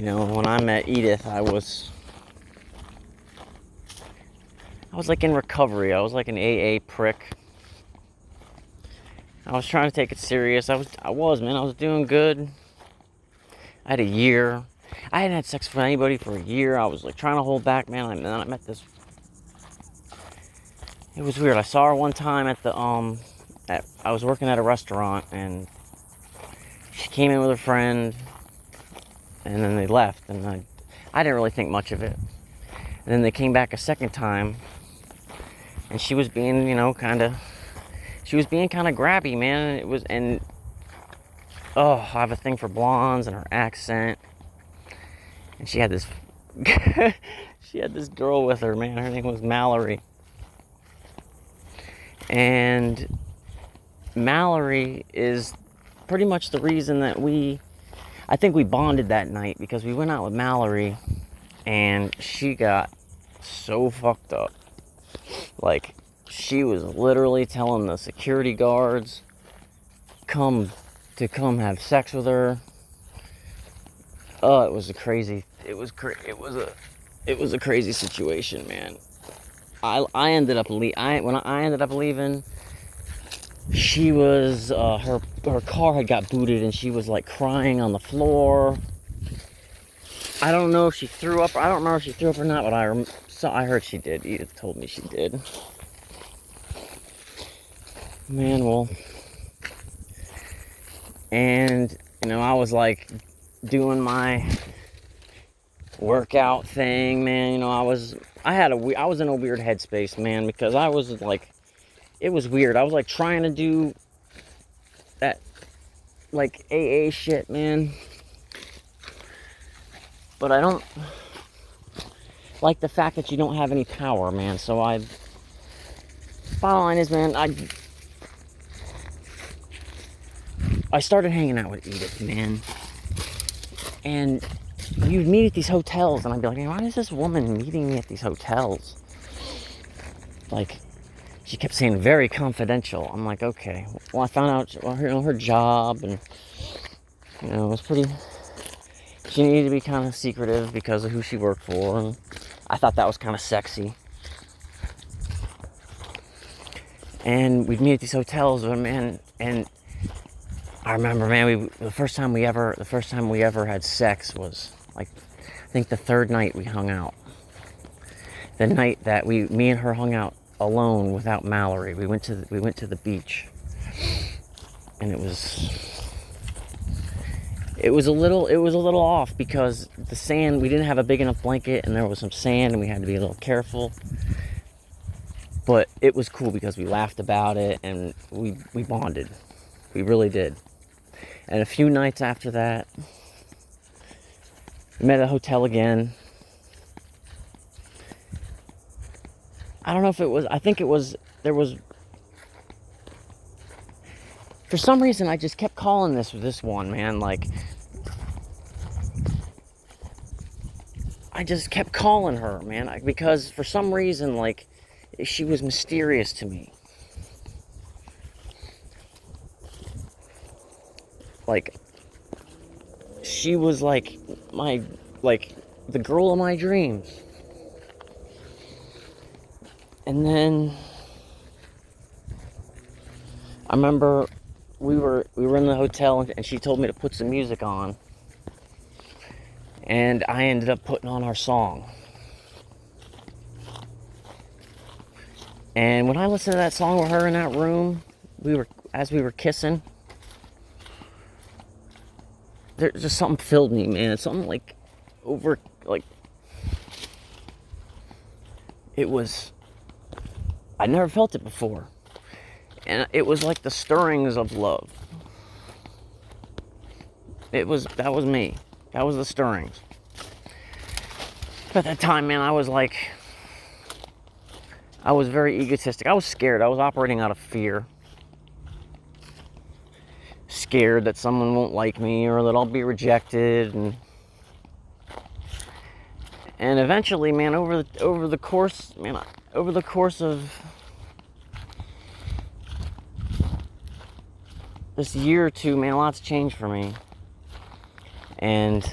You know, when I met Edith, I was like in recovery. I was like an AA prick. I was trying to take it serious. I was, man. I was doing good. I had a year. I hadn't had sex with anybody for a year. I was like trying to hold back, man. And then I met this. It was weird. I saw her one time at the I was working at a restaurant, and she came in with her friend, and then they left, and I didn't really think much of it. And then they came back a second time, and she was being, she was being kind of grabby, man. I have a thing for blondes and her accent. And she had this, she had this girl with her, man. Her name was Mallory. And Mallory is pretty much the reason that I think we bonded that night, because we went out with Mallory and she got so fucked up. Like, she was literally telling the security guards come have sex with her. Oh, it was a crazy situation, man. I ended up when I ended up leaving, she was her car had got booted and she was like crying on the floor. I don't know if she threw up. I don't remember if she threw up or not, but I heard she did. Edith told me she did. Man, well, and I was like doing my workout thing, man. I was in a weird headspace, man, because I was like, it was weird. I was like trying to do that like AA shit, man, but I don't like the fact that you don't have any power, man. So bottom line is, man, I started hanging out with Edith, man, and you'd meet at these hotels, and I'd be like, why is this woman meeting me at these hotels? Like, she kept saying very confidential. I'm like, okay. Well, I found out her job, and it was pretty. She needed to be kind of secretive because of who she worked for, and I thought that was kind of sexy. And we'd meet at these hotels, man, and I remember, man, the first time we ever had sex was like, I think the third night we hung out. The night that me and her hung out alone without Mallory. We went to the beach, and it was a little off because the sand, we didn't have a big enough blanket, and there was some sand, and we had to be a little careful. But it was cool because we laughed about it, and we bonded. We really did. And a few nights after that, we met at a hotel again. I don't know if it was, I think it was, for some reason I just kept calling this one, man, like, I just kept calling her, man, because for some reason, like, she was mysterious to me. Like, she was like the girl of my dreams. And then I remember we were in the hotel, and she told me to put some music on, and I ended up putting on our song. And when I listened to that song with her in that room, as we were kissing, there's just something filled me, man. Something like it was, I never felt it before. And it was like the stirrings of love. That was me. That was the stirrings. But at that time, man, I was very egotistic. I was scared. I was operating out of fear. Scared that someone won't like me, or that I'll be rejected, and eventually, man, over the course of this year or two, man, a lot's changed for me. And